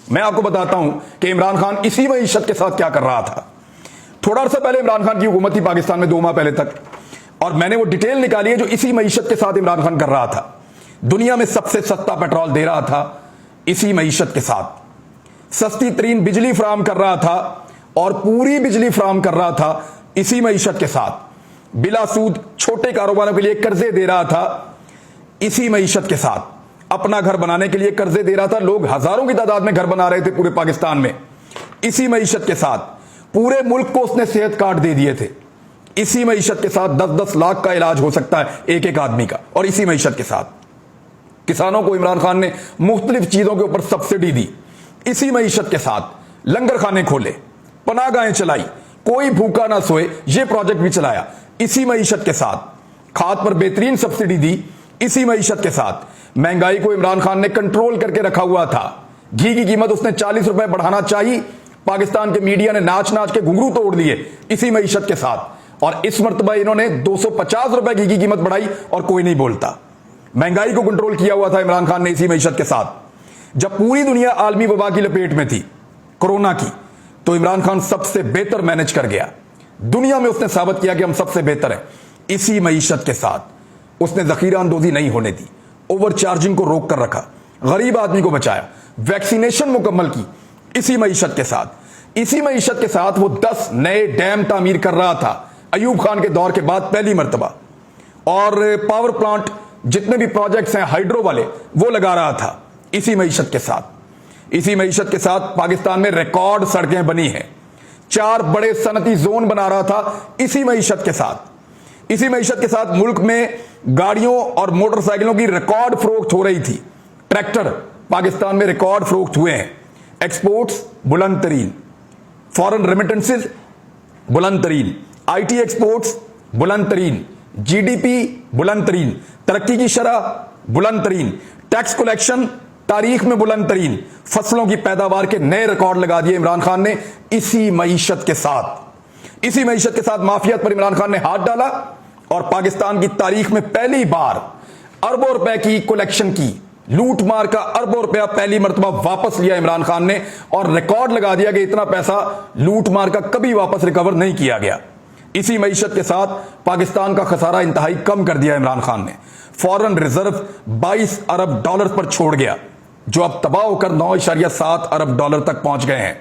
میں آپ کو بتاتا ہوں کہ عمران خان اسی معیشت کے ساتھ کیا کر رہا تھا. تھوڑا عرصہ پہلے عمران خان کی حکومت تھی پاکستان میں 2 ماہ پہلے تک, اور میں نے وہ ڈیٹیل نکالی ہے جو اسی معیشت کے ساتھ عمران خان کر رہا تھا. دنیا میں سب سے سستا پیٹرول دے رہا تھا اسی معیشت کے ساتھ, سستی ترین بجلی فراہم کر رہا تھا اور پوری بجلی فراہم کر رہا تھا اسی معیشت کے ساتھ, بلا سود چھوٹے کاروباروں کے لیے قرضے دے رہا تھا اسی معیشت کے ساتھ, اپنا گھر بنانے کے لیے قرضے دے رہا تھا, لوگ ہزاروں کی تعداد میں گھر بنا رہے تھے پورے پاکستان میں اسی معیشت کے ساتھ, پورے ملک کو اس نے صحت کارڈ دے دیے تھے اسی معیشت کے ساتھ, 10-10 لاکھ کا علاج ہو سکتا ہے ایک ایک آدمی کا, اور اسی معیشت کے ساتھ کسانوں کو عمران خان نے مختلف چیزوں کے اوپر سبسڈی دی اسی معیشت کے ساتھ, لنگر خانے کھولے, پناہ گاہیں چلائی, کوئی بھوکا نہ سوئے یہ پروجیکٹ بھی چلایا اسی معیشت کے ساتھ, کھاد پر بہترین سبسڈی دی اسی معیشت کے ساتھ, مہنگائی کو عمران خان نے کنٹرول کر کے رکھا ہوا تھا, گھی کی قیمت اس نے 40 روپے بڑھانا چاہیے, پاکستان کے میڈیا نے ناچ ناچ کے گھنگرو توڑ دیے اسی معیشت کے ساتھ, اور اس مرتبہ انہوں نے 250 روپے گھی کی قیمت بڑھائی اور کوئی نہیں بولتا. مہنگائی کو کنٹرول کیا ہوا تھا عمران خان نے اسی معیشت کے ساتھ. جب پوری دنیا عالمی وبا کی لپیٹ میں تھی کورونا کی, تو عمران خان سب سے بہتر مینج کر گیا, دنیا میں اس نے ثابت کیا کہ ہم سب سے بہتر ہیں اسی معیشت کے ساتھ. اس نے ذخیرہ اندوزی نہیں ہونے دی, اوور چارجنگ کو روک کر رکھا, غریب آدمی کو بچایا, ویکسینیشن مکمل کی اسی معیشت کے ساتھ. اسی معیشت کے ساتھ وہ 10 نئے ڈیم تعمیر کر رہا تھا ایوب خان کے دور کے بعد پہلی مرتبہ, اور پاور پلانٹ جتنے بھی پروجیکٹس ہیں ہائیڈرو والے وہ لگا رہا تھا اسی معیشت کے ساتھ. اسی معیشت کے ساتھ پاکستان میں ریکارڈ سڑکیں بنی ہیں, 4 بڑے صنعتی زون بنا رہا تھا اسی معیشت کے ساتھ. اسی معیشت کے ساتھ ملک میں گاڑیوں اور موٹر سائیکلوں کی ریکارڈ فروخت ہو رہی تھی, ٹریکٹر پاکستان میں ریکارڈ فروخت ہوئے ہیں, ایکسپورٹس بلند ترین, فورن ریمیٹنسز بلند ترین, آئی ٹی ایکسپورٹس بلند ترین, جی ڈی پی بلند ترین, ترقی کی شرح بلند ترین, ٹیکس کلیکشن تاریخ میں بلند ترین, فصلوں کی پیداوار کے نئے ریکارڈ لگا دیے عمران خان نے اسی معیشت کے ساتھ. اسی معیشت کے ساتھ مافیات پر عمران خان نے ہاتھ ڈالا اور پاکستان کی تاریخ میں پہلی بار اربوں روپے کی کلیکشن کی, لوٹ مار کا اربوں روپیہ پہلی مرتبہ واپس لیا عمران خان نے, اور ریکارڈ لگا دیا کہ اتنا پیسہ لوٹ مار کا کبھی واپس ریکور نہیں کیا گیا. اسی معیشت کے ساتھ پاکستان کا خسارہ انتہائی کم کر دیا عمران خان نے, فورن ریزرو 22 ارب ڈالر پر چھوڑ گیا جو اب تباہ ہو کر 9.7 ارب ڈالر تک پہنچ گئے ہیں.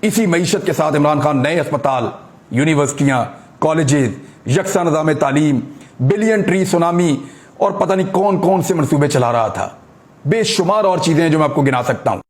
اسی معیشت کے ساتھ عمران خان نئے اسپتال, یونیورسٹیاں, کالجز, یکساں نظام تعلیم, بلین ٹری سونامی اور پتہ نہیں کون کون سے منصوبے چلا رہا تھا. بے شمار اور چیزیں جو میں آپ کو گنا سکتا ہوں.